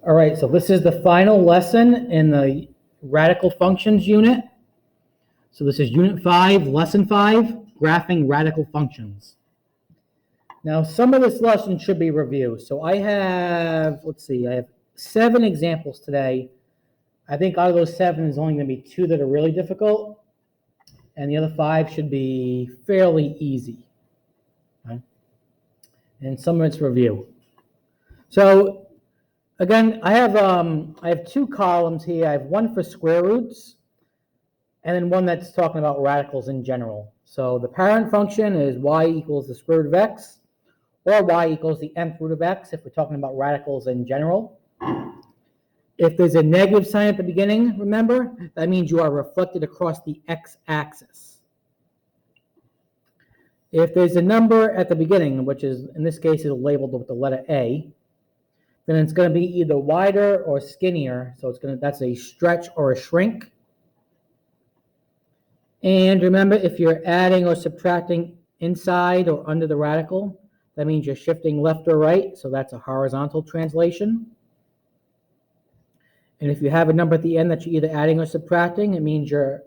All right, so this is the final lesson in the radical functions unit. So this is unit 5, lesson 5, graphing radical functions. Now, some of this lesson should be reviewed. So I have, I have 7 examples today. I think out of those 7, there's only going to be 2 that are really difficult, and the other 5 should be fairly easy. Okay? And some of it's review. So again, I have 2 columns here. I have one for square roots, and then one that's talking about radicals in general. So the parent function is y equals the square root of x, or y equals the nth root of x if we're talking about radicals in general. If there's a negative sign at the beginning, remember, that means you are reflected across the x-axis. If there's a number at the beginning, which is, in this case, is labeled with the letter A, then it's going to be either wider or skinnier. So that's a stretch or a shrink. And remember, if you're adding or subtracting inside or under the radical, that means you're shifting left or right. So that's a horizontal translation. And if you have a number at the end that you're either adding or subtracting, it means you're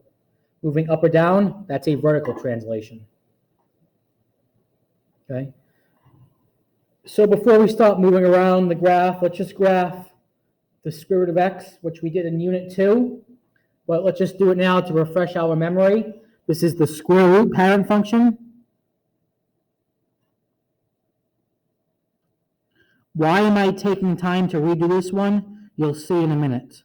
moving up or down. That's a vertical translation. Okay. So before we start moving around the graph, let's just graph the square root of x, which we did in unit 2. But let's just do it now to refresh our memory. This is the square root parent function. Why am I taking time to redo this one? You'll see in a minute.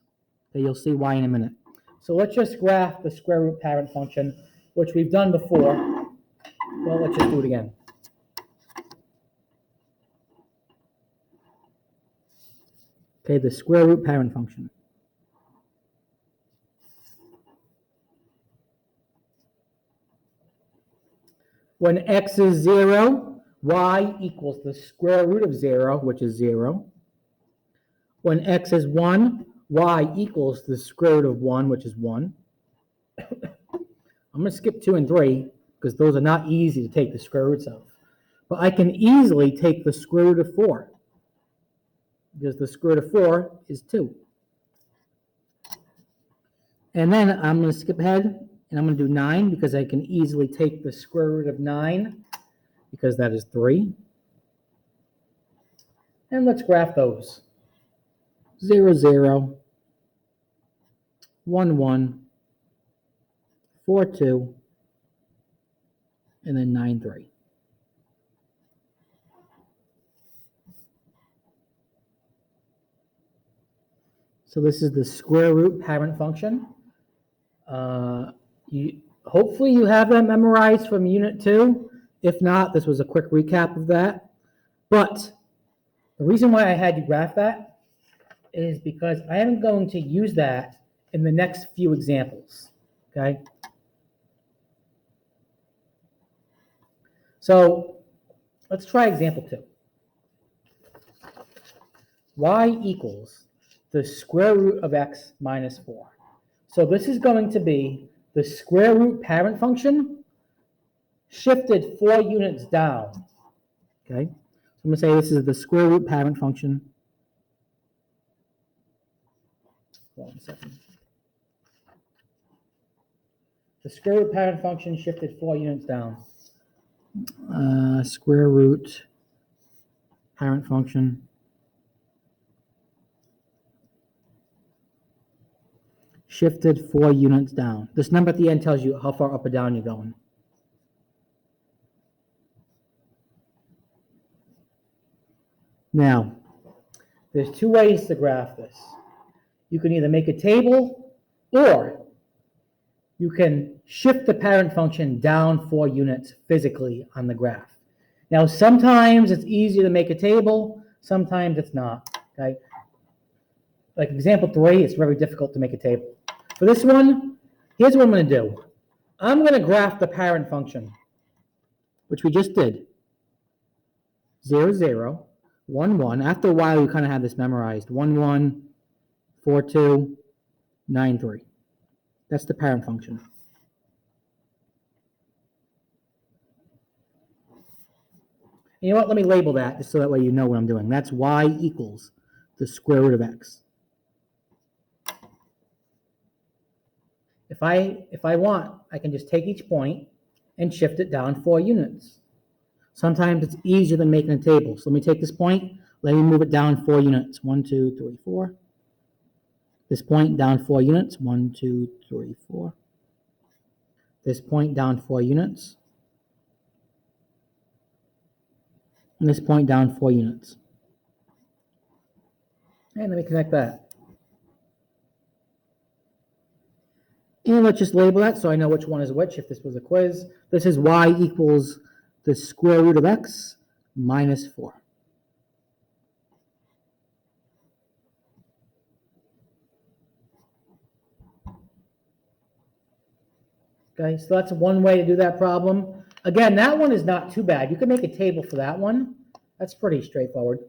Okay, you'll see why in a minute. So let's just graph the square root parent function, which we've done before. Well, let's just do it again. Okay, the square root parent function. When x is 0, y equals the square root of 0, which is 0. When x is 1, y equals the square root of 1, which is 1. I'm going to skip 2 and 3 because those are not easy to take the square roots of. But I can easily take the square root of 4 because the square root of 4 is 2. And then I'm going to skip ahead and I'm going to do 9 because I can easily take the square root of 9 because that is 3. And let's graph those. 0, 0, 1, 1, 4, 2, and then 9, 3. So this is the square root parent function. Hopefully you have that memorized from unit 2. If not, this was a quick recap of that. But the reason why I had you graph that is because I am going to use that in the next few examples, okay? So let's try example 2. Y equals the square root of x minus 4. So this is going to be the square root parent function shifted 4 units down, okay? So I'm going to say this is the square root parent function. 1 second. The square root parent function shifted 4 units down. Square root parent function shifted 4 units down. This number at the end tells you how far up or down you're going. Now, there's 2 ways to graph this. You can either make a table or you can shift the parent function down 4 units physically on the graph. Now, sometimes it's easier to make a table, sometimes it's not, okay? Like example 3, it's very difficult to make a table. For this one, here's what I'm going to do. I'm going to graph the parent function, which we just did. 0, 0, 1, 1. After a while, you kind of have this memorized. 1, 1, 4, 2, 9, 3. That's the parent function. You know what? Let me label that just so that way you know what I'm doing. That's y equals the square root of x. If I want, I can just take each point and shift it down 4 units. Sometimes it's easier than making a table. So let me take this point, let me move it down 4 units. 1, 2, 3, 4. This point down 4 units. 1, 2, 3, 4. This point down 4 units. And this point down 4 units. And let me connect that. And let's just label that so I know which one is which if this was a quiz. This is y equals the square root of x minus 4. Okay, so that's one way to do that problem. Again, that one is not too bad. You can make a table for that one. That's pretty straightforward.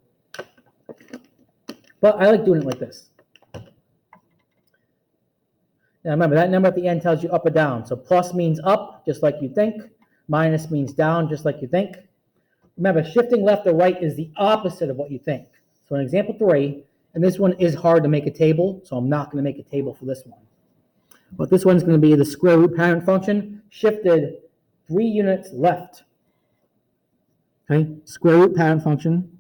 But I like doing it like this. Now remember, that number at the end tells you up or down. So plus means up, just like you think. Minus means down, just like you think. Remember, shifting left or right is the opposite of what you think. So in example 3, and this one is hard to make a table, so I'm not going to make a table for this one. But this one's going to be the square root parent function shifted 3 units left. Okay, square root parent function.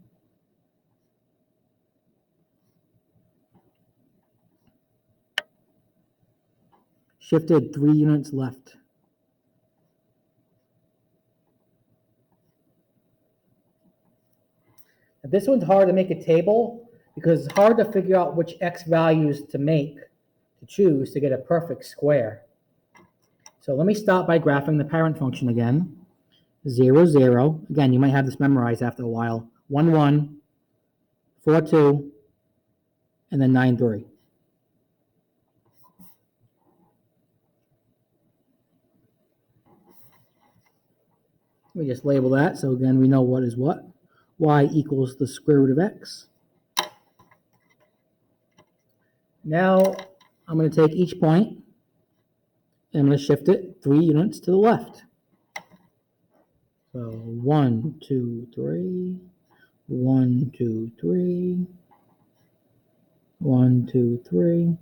Shifted 3 units left. Now, this one's hard to make a table because it's hard to figure out which x values to choose to get a perfect square. So let me start by graphing the parent function again. 0, 0. Again, you might have this memorized after a while. 1, 1, 4, 2, and then 9, 3. Let me just label that so again we know what is what. Y equals the square root of x. Now I'm going to take each point and I'm going to shift it 3 units to the left. So 1, 2, 3, 1, 2, 3, 1, 2, 3,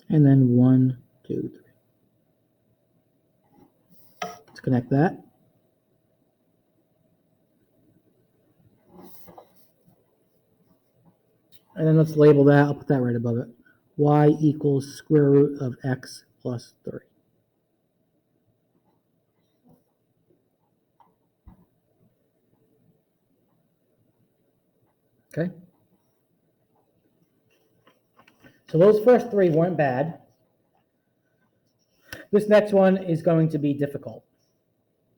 and then 1, 2, 3. Let's connect that. And then let's label that. I'll put that right above it. Y equals square root of x plus 3. Okay. So those first 3 weren't bad. This next one is going to be difficult.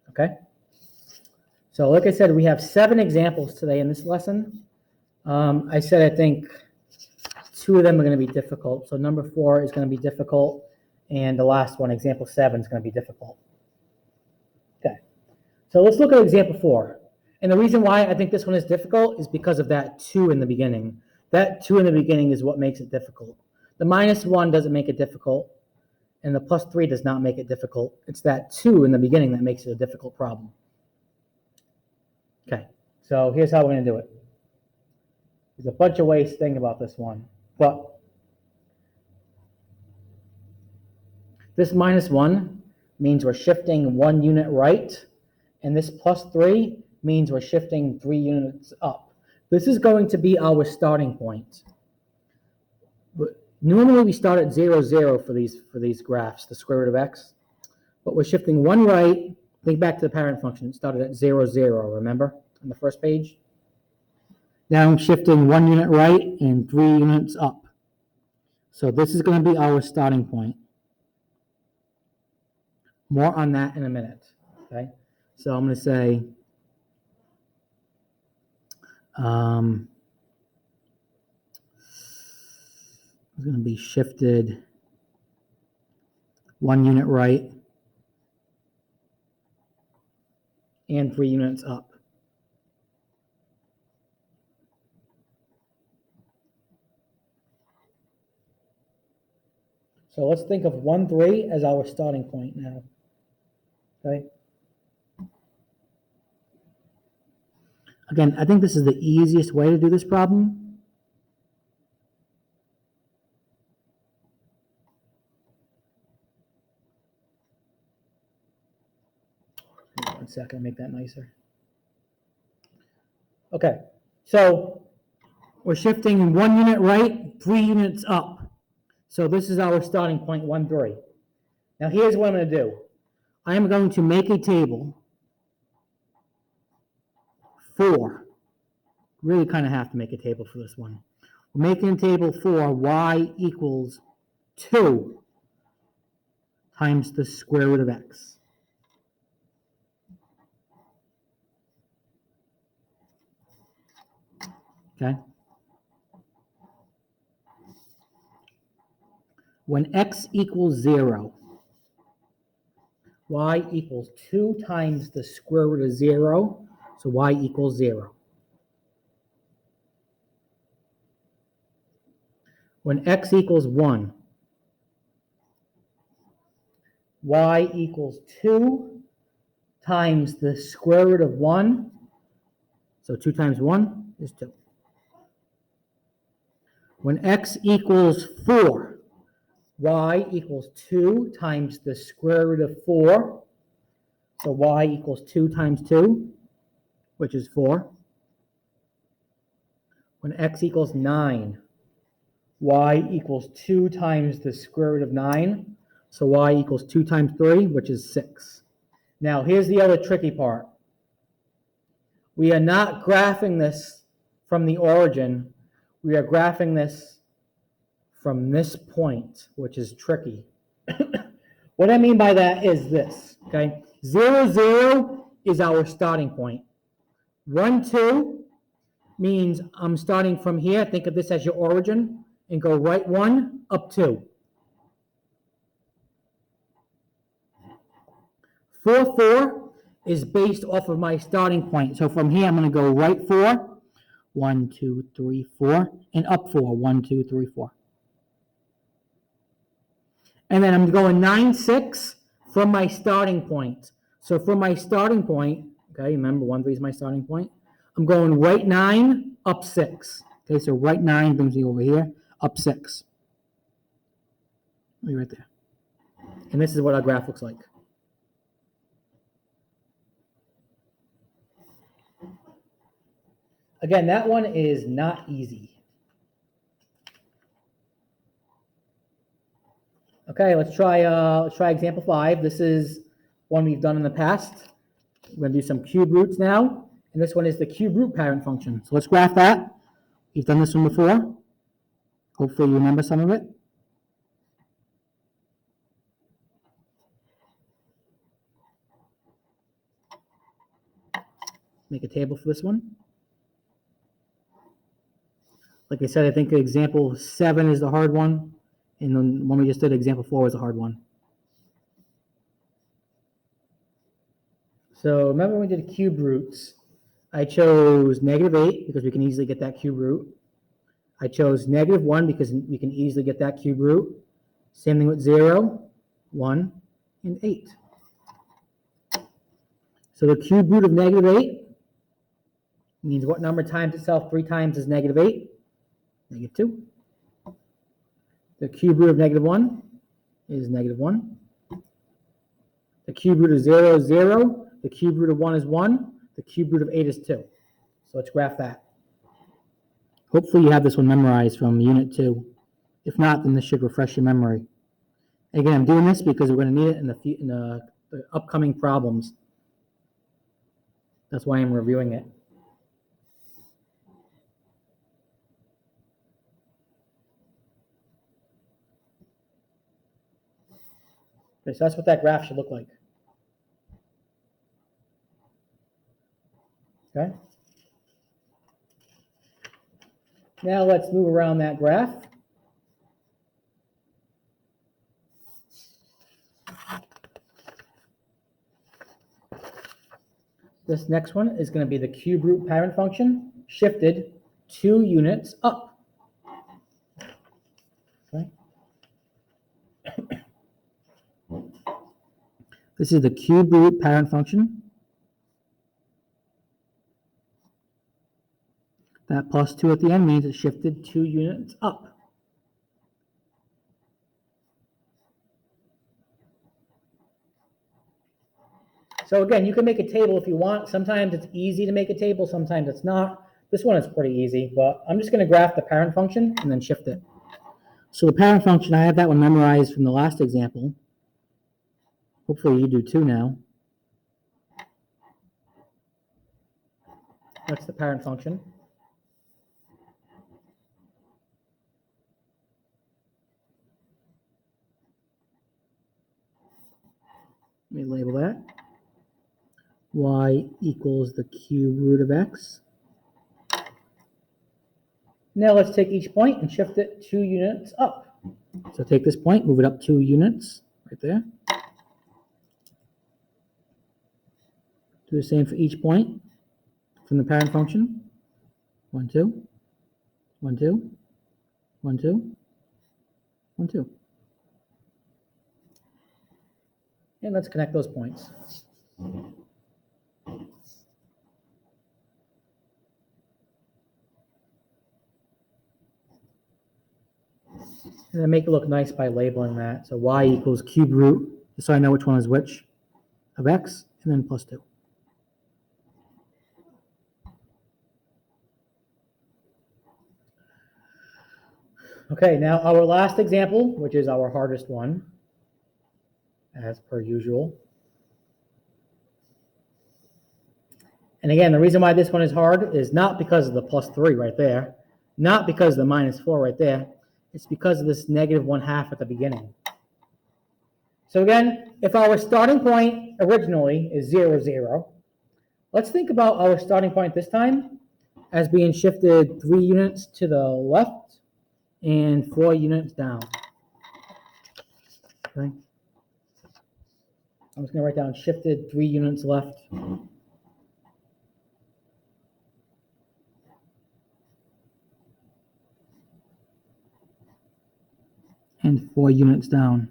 Okay. So like I said, we have 7 examples today in this lesson. I said I think 2 of them are going to be difficult. So number 4 is going to be difficult, and the last one, example 7, is going to be difficult. Okay. So let's look at example 4. And the reason why I think this one is difficult is because of that 2 in the beginning. That 2 in the beginning is what makes it difficult. The -1 doesn't make it difficult, and the +3 does not make it difficult. It's that 2 in the beginning that makes it a difficult problem. Okay, so here's how we're going to do it. There's a bunch of ways to think about this one, but this -1 means we're shifting 1 unit right, and this +3 means we're shifting 3 units up. This is going to be our starting point. Normally we start at 0, 0 for these graphs, the square root of x, but we're shifting 1 right. Think back to the parent function. It started at 0, 0, remember, on the first page? Now I'm shifting 1 unit right and 3 units up. So this is going to be our starting point. More on that in a minute, okay? So I'm going to say it's going to be shifted 1 unit right and 3 units up. So let's think of 1, 3 as our starting point now. Okay. Again, I think this is the easiest way to do this problem. second, make that nicer. Okay, so we're shifting 1 unit right, 3 units up. So this is our starting point, 1, 3. Now here's what I'm going to do. I am going to make a table for, really kind of have to make a table for this one. We're making a table for y equals 2 times the square root of x. Okay? When x equals 0, y equals 2 times the square root of 0, so y equals 0. When x equals 1, y equals 2 times the square root of 1, so 2 times 1 is 2. When x equals 4, y equals 2 times the square root of 4, so y equals 2 times 2, which is 4. When x equals 9, y equals 2 times the square root of 9, so y equals 2 times 3, which is 6. Now, here's the other tricky part. We are not graphing this from the origin. We are graphing this from this point, which is tricky. What I mean by that is this, okay? 0, 0 is our starting point. 1, 2 means I'm starting from here. Think of this as your origin and go right 1, up 2. 4, 4 is based off of my starting point. So from here, I'm going to go right 4, 1, 2, 3, 4, and up 4, 1, 2, 3, 4. And then I'm going 9, 6 from my starting point. So from my starting point, okay, remember 1, 3 is my starting point. I'm going right 9, up 6. Okay, so right 9 brings me over here, up 6. Right there. And this is what our graph looks like. Again, that one is not easy. Okay, let's try example 5. This is one we've done in the past. We're going to do some cube roots now. And this one is the cube root parent function. So let's graph that. We've done this one before. Hopefully you remember some of it. Make a table for this one. Like I said, I think example 7 is the hard one. And the one we just did, example 4, was a hard one. So remember when we did cube roots, I chose -8 because we can easily get that cube root. I chose -1 because we can easily get that cube root. Same thing with 0, 1, and 8. So the cube root of -8 means what number times itself 3 times is -8? -2. The cube root of -1 is -1. The cube root of 0 is 0. The cube root of 1 is 1. The cube root of 8 is 2. So let's graph that. Hopefully you have this one memorized from Unit 2. If not, then this should refresh your memory. And again, I'm doing this because we're going to need it in the upcoming problems. That's why I'm reviewing it. Okay, so that's what that graph should look like. Okay. Now let's move around that graph. This next one is going to be the cube root parent function shifted 2 units up. Okay. This is the cube root parent function. That plus 2 at the end means it shifted 2 units up. So again, you can make a table if you want. Sometimes it's easy to make a table, sometimes it's not. This one is pretty easy, but I'm just going to graph the parent function and then shift it. So the parent function, I have that one memorized from the last example. Hopefully you do too now. That's the parent function. Let me label that. Y equals the cube root of x. Now let's take each point and shift it 2 units up. So take this point, move it up 2 units, right there. Do the same for each point from the parent function. 1, 2, 1, 2, 1, 2, 1, 2. And let's connect those points. And then make it look nice by labeling that. So y equals cube root, just so I know which one is which, of x, and then plus 2. Okay, now our last example, which is our hardest one, as per usual. And again, the reason why this one is hard is not because of the plus 3 right there, not because of the minus 4 right there, it's because of this negative 1/2 at the beginning. So again, if our starting point originally is 0, 0, let's think about our starting point this time as being shifted 3 units to the left and 4 units down. Okay. I'm just going to write down shifted 3 units left. And 4 units down.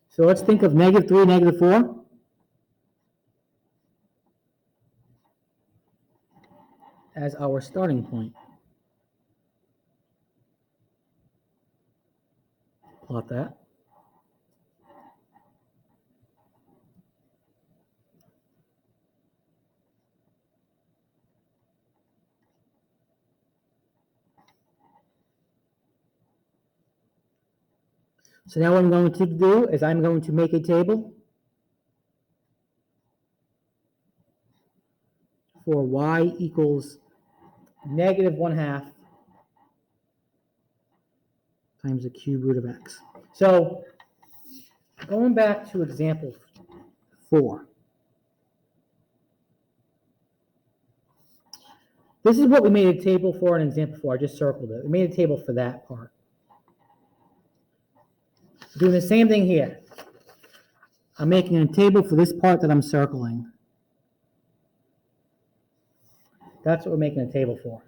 So let's think of negative 3, negative 4. As our starting point. Plot that. So now what I'm going to do is I'm going to make a table for y equals negative 1/2 times the cube root of x. So going back to example 4. This is what we made a table for in example 4. I just circled it. We made a table for that part. Doing the same thing here. I'm making a table for this part that I'm circling. That's what we're making a table for.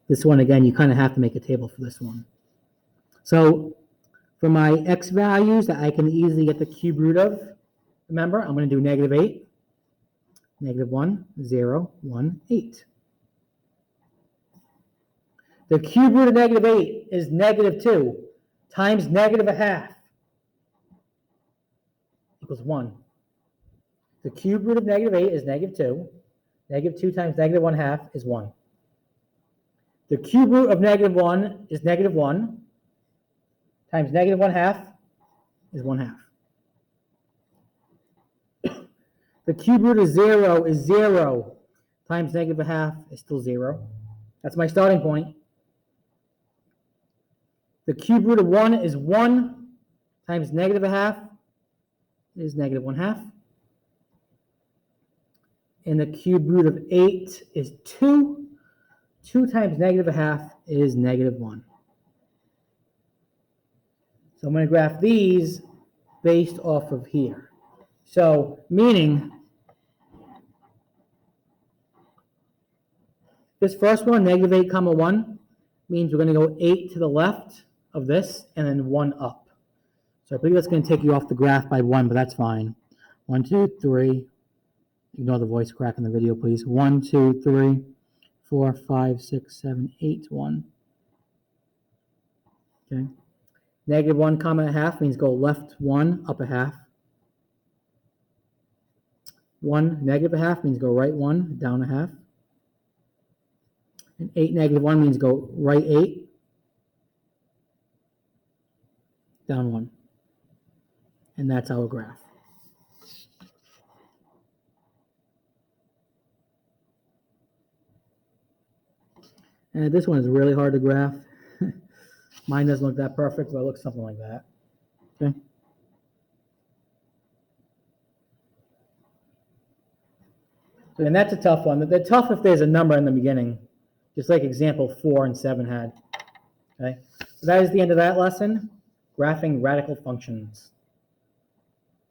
This one, again, you kind of have to make a table for this one. So for my x values that I can easily get the cube root of, remember, I'm going to do negative 8, negative 1, 0, 1, 8. The cube root of negative 8 is negative 2 times negative 1/2 equals 1. The cube root of negative 8 is negative 2. Negative 2 times negative 1/2 is 1. The cube root of negative 1 is negative 1 times negative 1/2 is 1/2. The cube root of 0 is 0 times negative 1/2 is still 0. That's my starting point. The cube root of 1 is 1 times negative 1/2 is negative 1/2. And the cube root of 8 is 2. 2 times negative 1/2 is negative 1. So I'm going to graph these based off of here. So meaning this first one, negative 8 comma 1, means we're going to go 8 to the left of this and then 1 up. So I believe that's going to take you off the graph by 1, but that's fine. 1, 2, 3, Ignore the voice crack in the video, please. 1, 2, 3, 4, 5, 6, 7, 8, 1. Okay. Negative 1 comma a half means go left 1, up a half. 1 negative a half means go right 1, down a half. And 8 negative 1 means go right 8, down 1. And that's our graph. And this one is really hard to graph. Mine doesn't look that perfect, but it looks something like that. Okay. So, and that's a tough one. They're tough if there's a number in the beginning, just like example 4 and 7 had. Okay. So that is the end of that lesson, graphing radical functions.